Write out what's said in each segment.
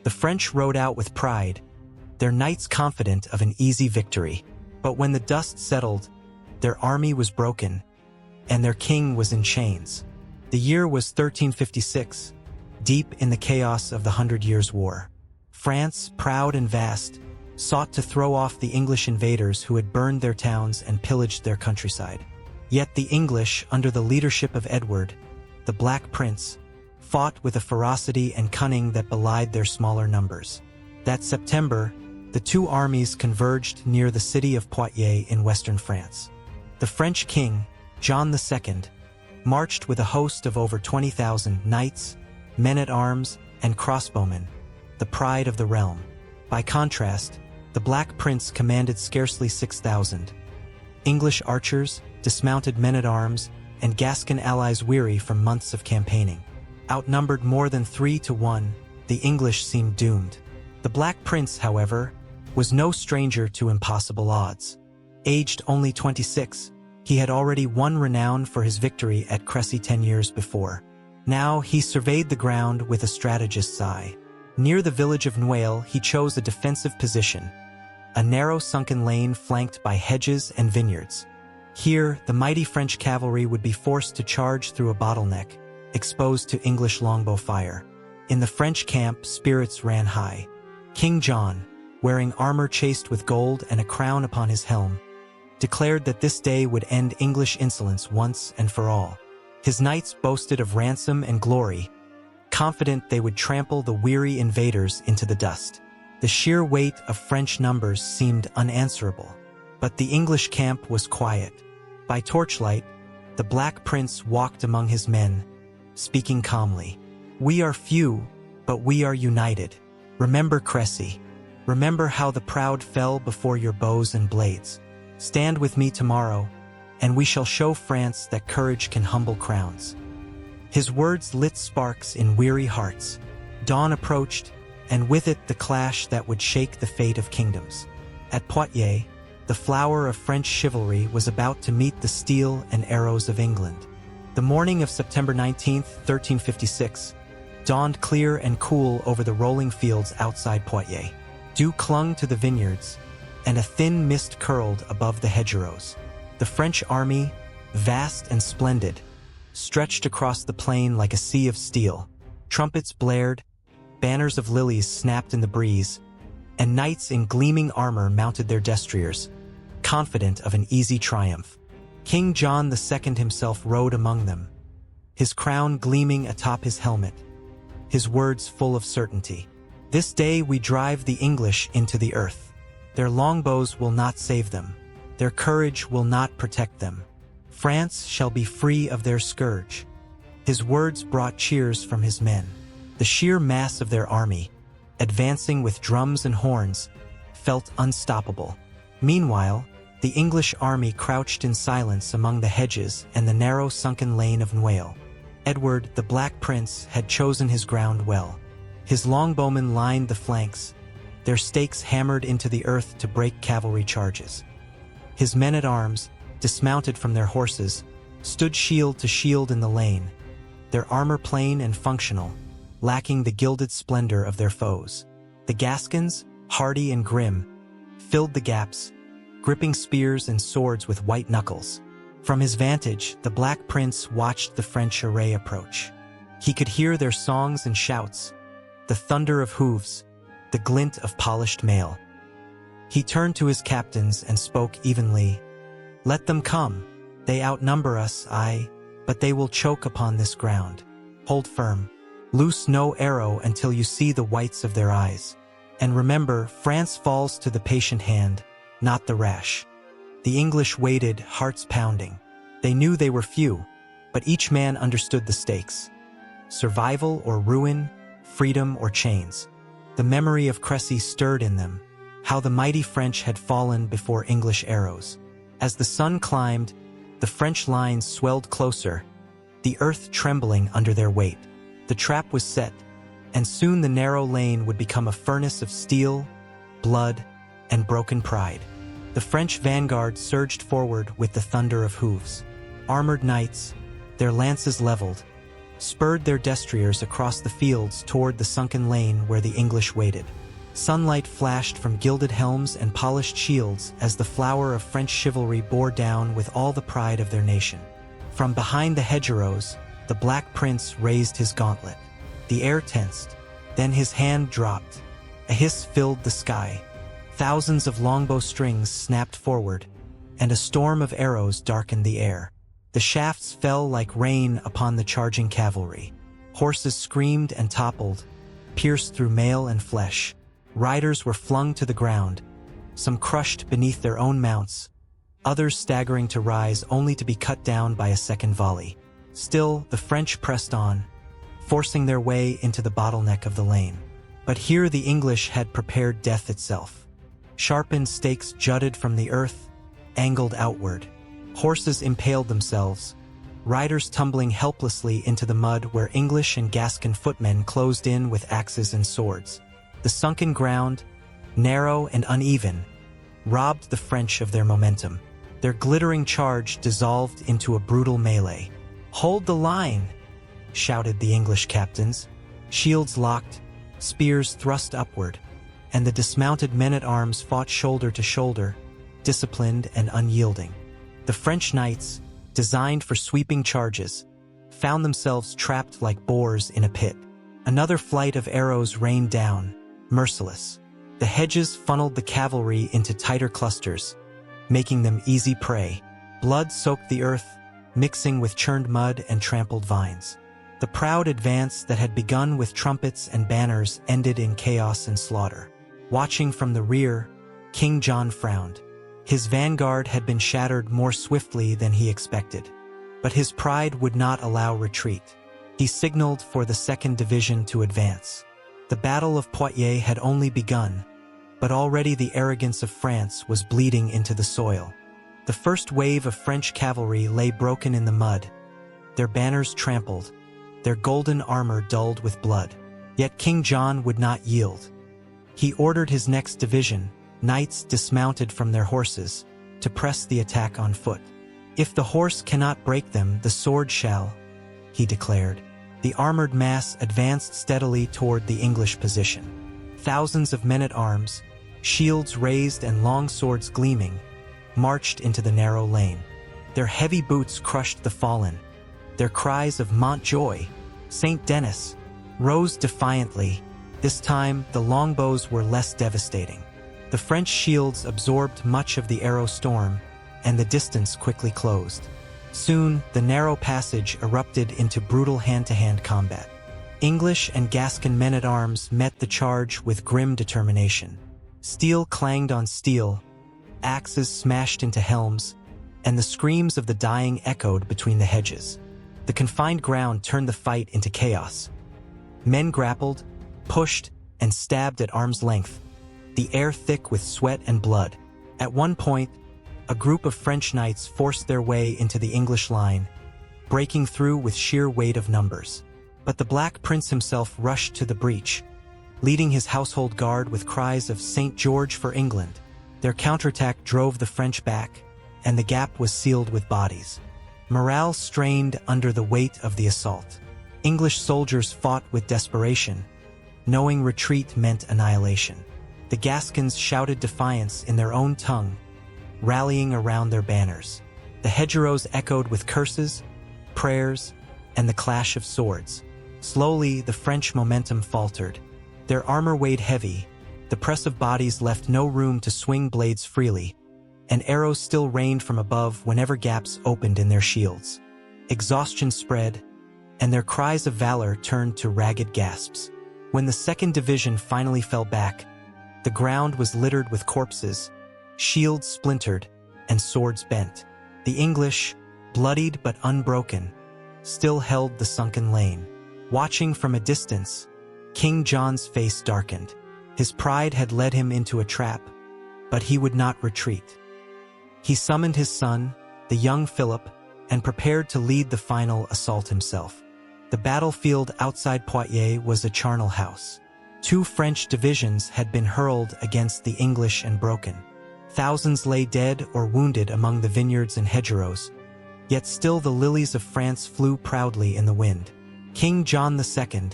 The French rode out with pride, their knights confident of an easy victory. But when the dust settled, their army was broken, and their king was in chains. The year was 1356, deep in the chaos of the 100 Years' War. France, proud and vast, sought to throw off the English invaders who had burned their towns and pillaged their countryside. Yet the English, under the leadership of Edward, the Black Prince, fought with a ferocity and cunning that belied their smaller numbers. That September, the two armies converged near the city of Poitiers in western France. The French king, John II, marched with a host of over 20,000 knights, men-at-arms, and crossbowmen, the pride of the realm. By contrast, the Black Prince commanded scarcely 6,000. English archers, dismounted men-at-arms, and Gascon allies weary from months of campaigning. Outnumbered more than 3 to 1, the English seemed doomed. The Black Prince, however, was no stranger to impossible odds. Aged only 26, he had already won renown for his victory at Crécy 10 years before. Now he surveyed the ground with a strategist's eye. Near the village of Noailles, he chose a defensive position, a narrow sunken lane flanked by hedges and vineyards. Here, the mighty French cavalry would be forced to charge through a bottleneck, exposed to English longbow fire. In the French camp, spirits ran high. King John, wearing armor chased with gold and a crown upon his helm, declared that this day would end English insolence once and for all. His knights boasted of ransom and glory, confident they would trample the weary invaders into the dust. The sheer weight of French numbers seemed unanswerable. But the English camp was quiet. By torchlight, the Black Prince walked among his men, speaking calmly. "We are few, but we are united. Remember Crécy. Remember how the proud fell before your bows and blades. Stand with me tomorrow, and we shall show France that courage can humble crowns." His words lit sparks in weary hearts. Dawn approached, and with it the clash that would shake the fate of kingdoms. At Poitiers, the flower of French chivalry was about to meet the steel and arrows of England. The morning of September 19th, 1356, dawned clear and cool over the rolling fields outside Poitiers. Dew clung to the vineyards, and a thin mist curled above the hedgerows. The French army, vast and splendid, stretched across the plain like a sea of steel. Trumpets blared, banners of lilies snapped in the breeze, and knights in gleaming armor mounted their destriers, confident of an easy triumph. King John II himself rode among them, his crown gleaming atop his helmet, his words full of certainty. "This day we drive the English into the earth. Their longbows will not save them. Their courage will not protect them. France shall be free of their scourge." His words brought cheers from his men. The sheer mass of their army, advancing with drums and horns, felt unstoppable. Meanwhile, the English army crouched in silence among the hedges and the narrow sunken lane of Noailles. Edward, the Black Prince, had chosen his ground well. His longbowmen lined the flanks, their stakes hammered into the earth to break cavalry charges. His men-at-arms, dismounted from their horses, stood shield to shield in the lane, their armor plain and functional, lacking the gilded splendor of their foes. The Gascons, hardy and grim, filled the gaps, gripping spears and swords with white knuckles. From his vantage, the Black Prince watched the French array approach. He could hear their songs and shouts, the thunder of hooves, the glint of polished mail. He turned to his captains and spoke evenly. "Let them come. They outnumber us, aye, but they will choke upon this ground. Hold firm. Loose no arrow until you see the whites of their eyes. And remember, France falls to the patient hand, not the rash." The English waited, hearts pounding. They knew they were few, but each man understood the stakes. Survival or ruin, freedom or chains. The memory of Crécy stirred in them, how the mighty French had fallen before English arrows. As the sun climbed, the French lines swelled closer, the earth trembling under their weight. The trap was set, and soon the narrow lane would become a furnace of steel, blood, and broken pride. The French vanguard surged forward with the thunder of hooves. Armored knights, their lances leveled, spurred their destriers across the fields toward the sunken lane where the English waited. Sunlight flashed from gilded helms and polished shields as the flower of French chivalry bore down with all the pride of their nation. From behind the hedgerows, the Black Prince raised his gauntlet. The air tensed, then his hand dropped. A hiss filled the sky. Thousands of longbow strings snapped forward, and a storm of arrows darkened the air. The shafts fell like rain upon the charging cavalry. Horses screamed and toppled, pierced through mail and flesh. Riders were flung to the ground, some crushed beneath their own mounts, others staggering to rise only to be cut down by a second volley. Still, the French pressed on, forcing their way into the bottleneck of the lane. But here the English had prepared death itself. Sharpened stakes jutted from the earth, angled outward. Horses impaled themselves, riders tumbling helplessly into the mud where English and Gascon footmen closed in with axes and swords. The sunken ground, narrow and uneven, robbed the French of their momentum. Their glittering charge dissolved into a brutal melee. "Hold the line!" shouted the English captains. Shields locked, spears thrust upward, and the dismounted men-at-arms fought shoulder to shoulder, disciplined and unyielding. The French knights, designed for sweeping charges, found themselves trapped like boars in a pit. Another flight of arrows rained down, merciless. The hedges funneled the cavalry into tighter clusters, making them easy prey. Blood soaked the earth, mixing with churned mud and trampled vines. The proud advance that had begun with trumpets and banners ended in chaos and slaughter. Watching from the rear, King John frowned. His vanguard had been shattered more swiftly than he expected. But his pride would not allow retreat. He signaled for the 2nd Division to advance. The Battle of Poitiers had only begun, but already the arrogance of France was bleeding into the soil. The first wave of French cavalry lay broken in the mud, their banners trampled, their golden armor dulled with blood. Yet King John would not yield. He ordered his next division, knights dismounted from their horses, to press the attack on foot. "If the horse cannot break them, the sword shall," he declared. The armored mass advanced steadily toward the English position. Thousands of men-at-arms, shields raised and long swords gleaming, marched into the narrow lane. Their heavy boots crushed the fallen. Their cries of "Montjoy! St. Denis!" rose defiantly. This time, the longbows were less devastating. The French shields absorbed much of the arrow storm, and the distance quickly closed. Soon, the narrow passage erupted into brutal hand-to-hand combat. English and Gascon men-at-arms met the charge with grim determination. Steel clanged on steel, axes smashed into helms, and the screams of the dying echoed between the hedges. The confined ground turned the fight into chaos. Men grappled, pushed, and stabbed at arm's length, the air thick with sweat and blood. At one point, a group of French knights forced their way into the English line, breaking through with sheer weight of numbers. But the Black Prince himself rushed to the breach, leading his household guard with cries of "St. George for England." Their counterattack drove the French back, and the gap was sealed with bodies. Morale strained under the weight of the assault. English soldiers fought with desperation, knowing retreat meant annihilation. The Gascons shouted defiance in their own tongue, rallying around their banners. The hedgerows echoed with curses, prayers, and the clash of swords. Slowly, the French momentum faltered. Their armor weighed heavy, the press of bodies left no room to swing blades freely, and arrows still rained from above whenever gaps opened in their shields. Exhaustion spread, and their cries of valor turned to ragged gasps. When the 2nd Division finally fell back, the ground was littered with corpses, shields splintered, and swords bent. The English, bloodied but unbroken, still held the sunken lane. Watching from a distance, King John's face darkened. His pride had led him into a trap, but he would not retreat. He summoned his son, the young Philip, and prepared to lead the final assault himself. The battlefield outside Poitiers was a charnel house. 2 French divisions had been hurled against the English and broken. Thousands lay dead or wounded among the vineyards and hedgerows, yet still the lilies of France flew proudly in the wind. King John II,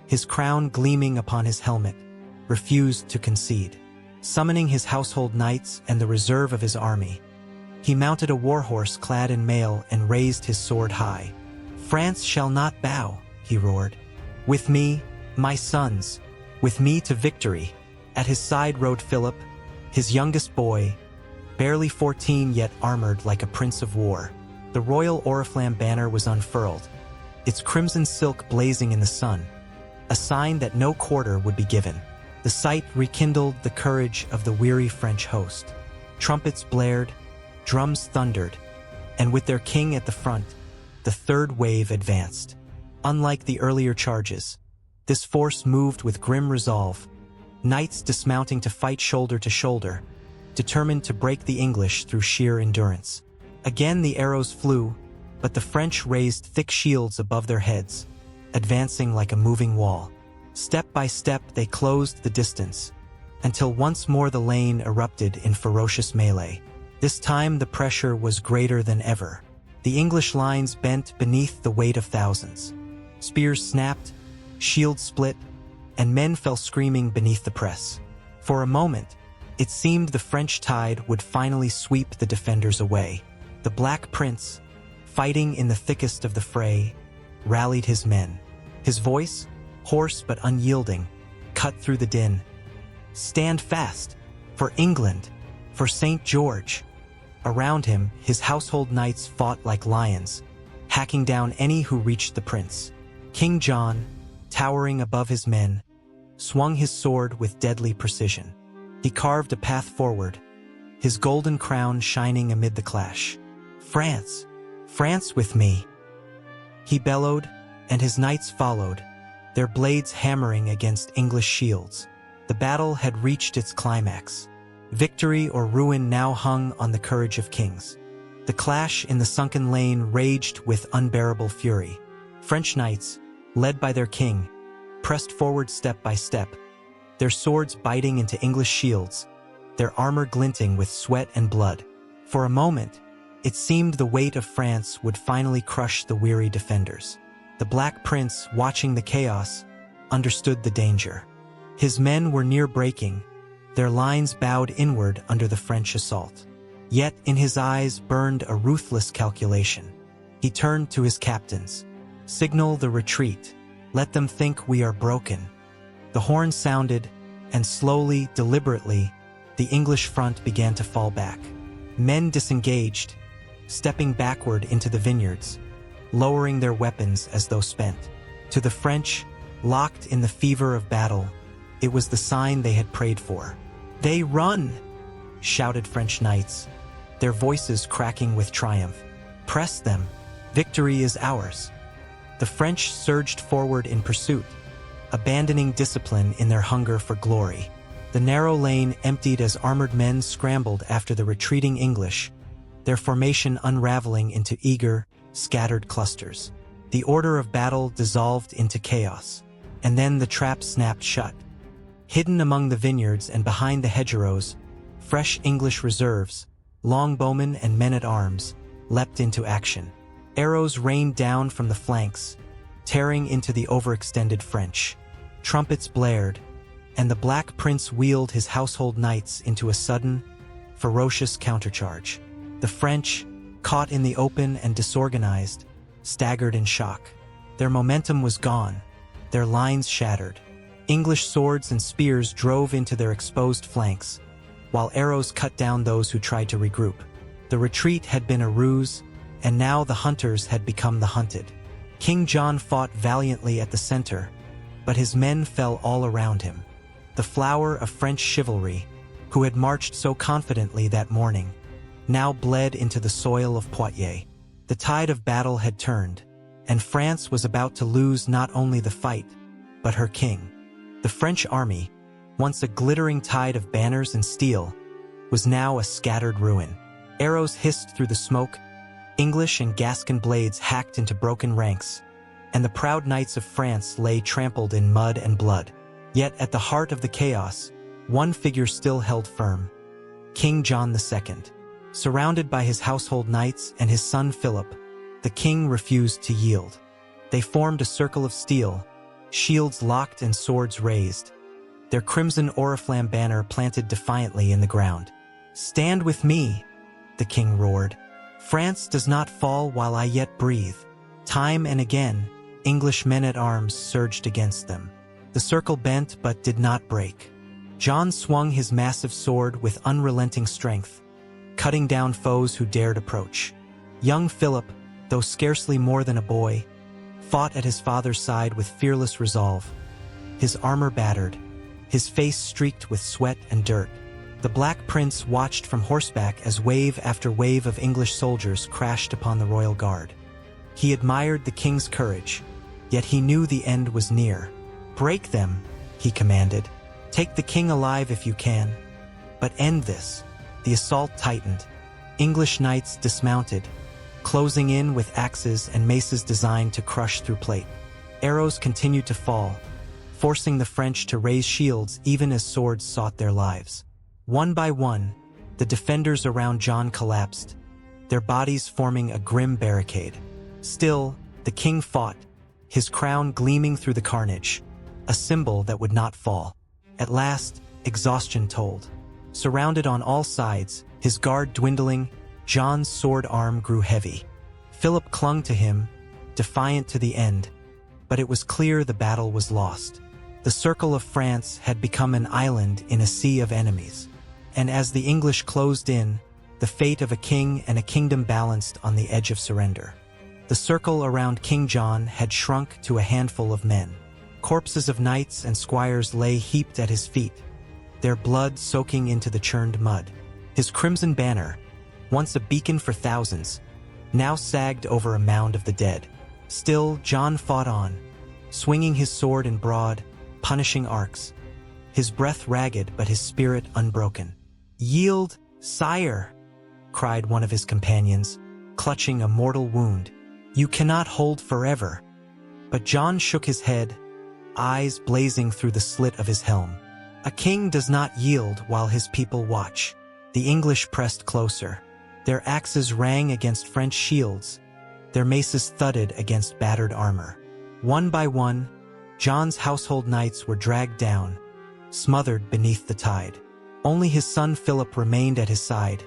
his crown gleaming upon his helmet, refused to concede. Summoning his household knights and the reserve of his army, he mounted a warhorse clad in mail and raised his sword high. "France shall not bow," he roared. "With me, my sons, with me to victory." At his side rode Philip, his youngest boy, barely 14 yet armored like a prince of war. The royal oriflamme banner was unfurled, its crimson silk blazing in the sun, a sign that no quarter would be given. The sight rekindled the courage of the weary French host. Trumpets blared, drums thundered, and with their king at the front, the third wave advanced. Unlike the earlier charges, this force moved with grim resolve, knights dismounting to fight shoulder to shoulder, determined to break the English through sheer endurance. Again the arrows flew, but the French raised thick shields above their heads, advancing like a moving wall. Step by step they closed the distance, until once more the lane erupted in ferocious melee. This time the pressure was greater than ever. The English lines bent beneath the weight of thousands. Spears snapped, shields split, and men fell screaming beneath the press. For a moment, it seemed the French tide would finally sweep the defenders away. The Black Prince, fighting in the thickest of the fray, rallied his men. His voice, hoarse but unyielding, cut through the din. "Stand fast! For England! For St. George!" Around him, his household knights fought like lions, hacking down any who reached the prince. King John, towering above his men, swung his sword with deadly precision. He carved a path forward, his golden crown shining amid the clash. "France! France with me!" he bellowed, and his knights followed, their blades hammering against English shields. The battle had reached its climax. Victory or ruin now hung on the courage of kings. The clash in the sunken lane raged with unbearable fury. French knights, led by their king, pressed forward step by step, their swords biting into English shields, their armor glinting with sweat and blood. For a moment, it seemed the weight of France would finally crush the weary defenders. The Black Prince, watching the chaos, understood the danger. His men were near breaking, their lines bowed inward under the French assault. Yet in his eyes burned a ruthless calculation. He turned to his captains. "Signal the retreat. Let them think we are broken." The horn sounded, and slowly, deliberately, the English front began to fall back. Men disengaged, stepping backward into the vineyards, lowering their weapons as though spent. To the French, locked in the fever of battle, it was the sign they had prayed for. "They run!" shouted French knights, their voices cracking with triumph. "Press them! Victory is ours!" The French surged forward in pursuit, abandoning discipline in their hunger for glory. The narrow lane emptied as armored men scrambled after the retreating English, their formation unraveling into eager, scattered clusters. The order of battle dissolved into chaos, and then the trap snapped shut. Hidden among the vineyards and behind the hedgerows, fresh English reserves, longbowmen and men-at-arms, leapt into action. Arrows rained down from the flanks, tearing into the overextended French. Trumpets blared, and the Black Prince wheeled his household knights into a sudden, ferocious countercharge. The French, caught in the open and disorganized, staggered in shock. Their momentum was gone, their lines shattered. English swords and spears drove into their exposed flanks, while arrows cut down those who tried to regroup. The retreat had been a ruse, and now the hunters had become the hunted. King John fought valiantly at the center, but his men fell all around him. The flower of French chivalry, who had marched so confidently that morning, now bled into the soil of Poitiers. The tide of battle had turned, and France was about to lose not only the fight, but her king. The French army, once a glittering tide of banners and steel, was now a scattered ruin. Arrows hissed through the smoke, English and Gascon blades hacked into broken ranks, and the proud knights of France lay trampled in mud and blood. Yet at the heart of the chaos, one figure still held firm: King John II. Surrounded by his household knights and his son Philip, the king refused to yield. They formed a circle of steel, shields locked and swords raised, their crimson oriflamme banner planted defiantly in the ground. "Stand with me," the king roared. "France does not fall while I yet breathe." Time and again, English men-at-arms surged against them. The circle bent but did not break. John swung his massive sword with unrelenting strength, cutting down foes who dared approach. Young Philip, though scarcely more than a boy, fought at his father's side with fearless resolve. His armor battered, his face streaked with sweat and dirt. The Black Prince watched from horseback as wave after wave of English soldiers crashed upon the royal guard. He admired the king's courage, yet he knew the end was near. "Break them," he commanded. "Take the king alive if you can. But end this." The assault tightened. English knights dismounted, closing in with axes and maces designed to crush through plate. Arrows continued to fall, forcing the French to raise shields even as swords sought their lives. One by one, the defenders around John collapsed, their bodies forming a grim barricade. Still, the king fought, his crown gleaming through the carnage, a symbol that would not fall. At last, exhaustion told. Surrounded on all sides, his guard dwindling, John's sword arm grew heavy. Philip clung to him, defiant to the end, but it was clear the battle was lost. The circle of France had become an island in a sea of enemies, and as the English closed in, the fate of a king and a kingdom balanced on the edge of surrender. The circle around King John had shrunk to a handful of men. Corpses of knights and squires lay heaped at his feet, their blood soaking into the churned mud. His crimson banner, once a beacon for thousands, now sagged over a mound of the dead. Still, John fought on, swinging his sword in broad, punishing arcs, his breath ragged but his spirit unbroken. "Yield, sire!" cried one of his companions, clutching a mortal wound. "You cannot hold forever." But John shook his head, eyes blazing through the slit of his helm. A king does not yield while his people watch. The English pressed closer. Their axes rang against French shields, their maces thudded against battered armor. One by one, John's household knights were dragged down, smothered beneath the tide. Only his son Philip remained at his side,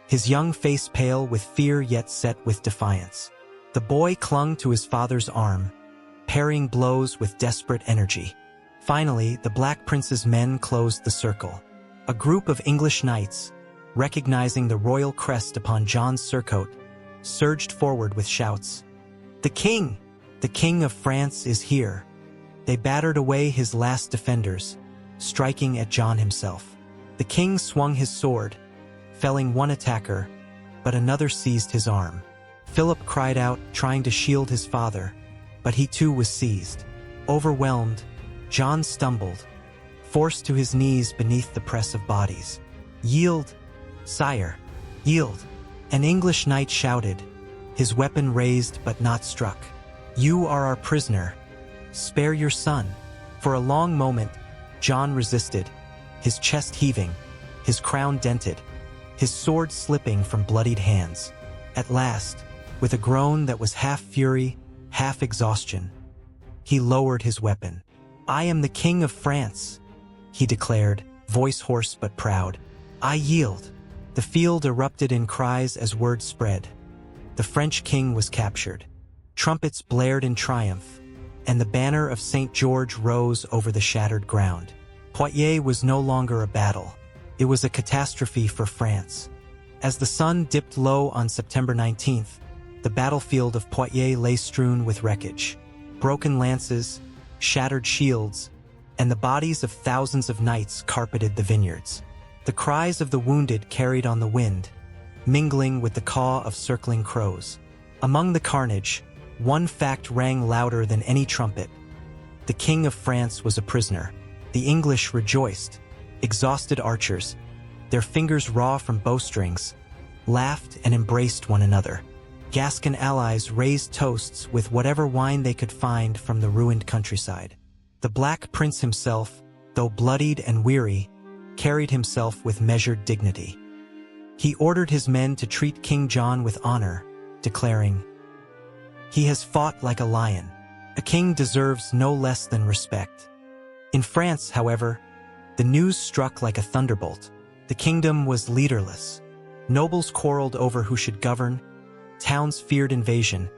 his young face pale with fear yet set with defiance. The boy clung to his father's arm, parrying blows with desperate energy. Finally, the Black Prince's men closed the circle. A group of English knights, recognizing the royal crest upon John's surcoat, surged forward with shouts. The King of France is here." They battered away his last defenders, striking at John himself. The king swung his sword, felling one attacker, but another seized his arm. Philip cried out, trying to shield his father, but he too was seized. Overwhelmed, John stumbled, forced to his knees beneath the press of bodies. "Yield, sire, yield!" An English knight shouted, his weapon raised but not struck. "You are our prisoner. Spare your son." For a long moment, John resisted, his chest heaving, his crown dented, his sword slipping from bloodied hands. At last, with a groan that was half fury, half exhaustion, he lowered his weapon. "I am the King of France," he declared, voice hoarse but proud. "I yield." The field erupted in cries as word spread. The French king was captured. Trumpets blared in triumph, and the banner of St. George rose over the shattered ground. Poitiers was no longer a battle. It was a catastrophe for France. As the sun dipped low on September 19th, the battlefield of Poitiers lay strewn with wreckage. Broken lances, shattered shields, and the bodies of thousands of knights carpeted the vineyards. The cries of the wounded carried on the wind, mingling with the caw of circling crows. Among the carnage, one fact rang louder than any trumpet. The King of France was a prisoner. The English rejoiced. Exhausted archers, their fingers raw from bowstrings, laughed and embraced one another. Gascon allies raised toasts with whatever wine they could find from the ruined countryside. The Black Prince himself, though bloodied and weary, carried himself with measured dignity. He ordered his men to treat King John with honor, declaring, "He has fought like a lion." A king deserves no less than respect. In France, however, the news struck like a thunderbolt. The kingdom was leaderless. Nobles quarreled over who should govern, towns feared invasion,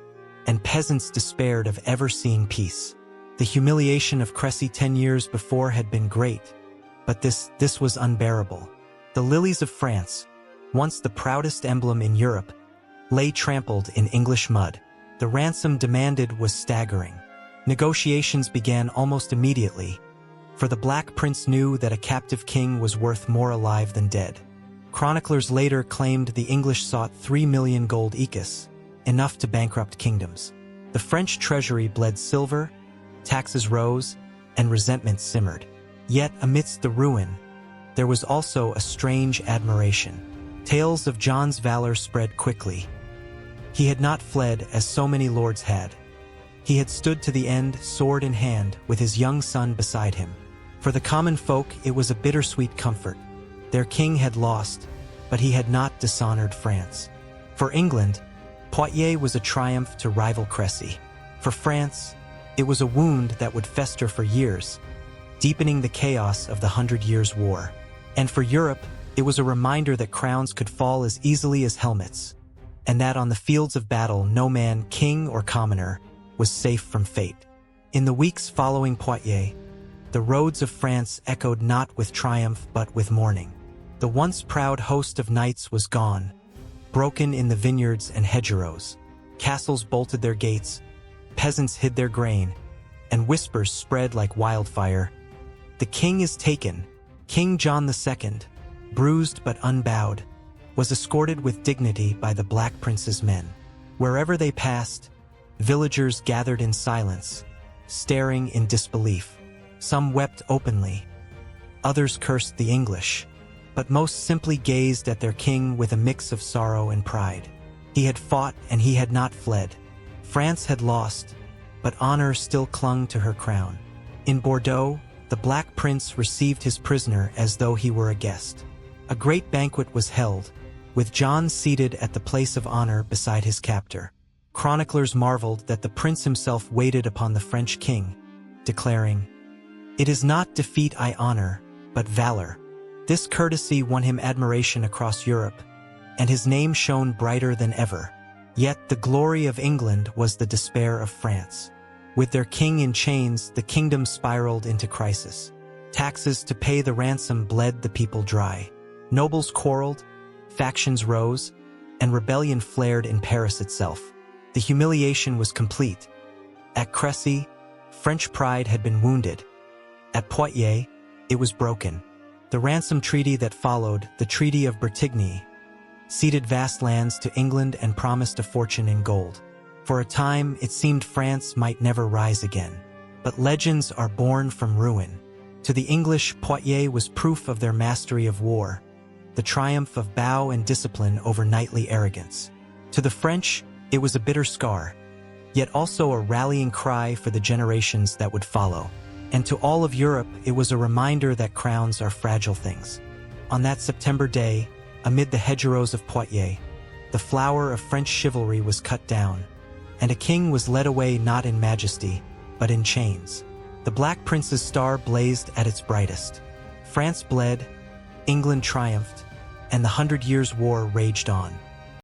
and peasants despaired of ever seeing peace. The humiliation of Crécy 10 years before had been great, but this was unbearable. The lilies of France, once the proudest emblem in Europe, lay trampled in English mud. The ransom demanded was staggering. Negotiations began almost immediately, for the Black Prince knew that a captive king was worth more alive than dead. Chroniclers later claimed the English sought 3 million gold écus, enough to bankrupt kingdoms. The French treasury bled silver, taxes rose, and resentment simmered. Yet amidst the ruin, there was also a strange admiration. Tales of John's valor spread quickly. He had not fled as so many lords had. He had stood to the end, sword in hand, with his young son beside him. For the common folk, it was a bittersweet comfort. Their king had lost, but he had not dishonored France. For England, Poitiers was a triumph to rival Crécy. For France, it was a wound that would fester for years, deepening the chaos of the 100 Years' War. And for Europe, it was a reminder that crowns could fall as easily as helmets, and that on the fields of battle no man, king or commoner, was safe from fate. In the weeks following Poitiers, the roads of France echoed not with triumph but with mourning. The once proud host of knights was gone, broken in the vineyards and hedgerows. Castles bolted their gates, peasants hid their grain, and whispers spread like wildfire. The king is taken. King John II, bruised but unbowed, was escorted with dignity by the Black Prince's men. Wherever they passed, villagers gathered in silence, staring in disbelief. Some wept openly, others cursed the English, but most simply gazed at their king with a mix of sorrow and pride. He had fought and he had not fled. France had lost, but honor still clung to her crown. In Bordeaux, the Black Prince received his prisoner as though he were a guest. A great banquet was held, with John seated at the place of honor beside his captor. Chroniclers marveled that the prince himself waited upon the French king, declaring, "It is not defeat I honor, but valor." This courtesy won him admiration across Europe, and his name shone brighter than ever. Yet the glory of England was the despair of France. With their king in chains, the kingdom spiraled into crisis. Taxes to pay the ransom bled the people dry. Nobles quarreled, factions rose, and rebellion flared in Paris itself. The humiliation was complete. At Crécy, French pride had been wounded. At Poitiers, it was broken. The ransom treaty that followed, the Treaty of Bertigny, ceded vast lands to England and promised a fortune in gold. For a time, it seemed France might never rise again. But legends are born from ruin. To the English, Poitiers was proof of their mastery of war, the triumph of bow and discipline over knightly arrogance. To the French, it was a bitter scar, yet also a rallying cry for the generations that would follow. And to all of Europe, it was a reminder that crowns are fragile things. On that September day, amid the hedgerows of Poitiers, the flower of French chivalry was cut down, and a king was led away not in majesty, but in chains. The Black Prince's star blazed at its brightest. France bled, England triumphed, and the 100 Years' War raged on.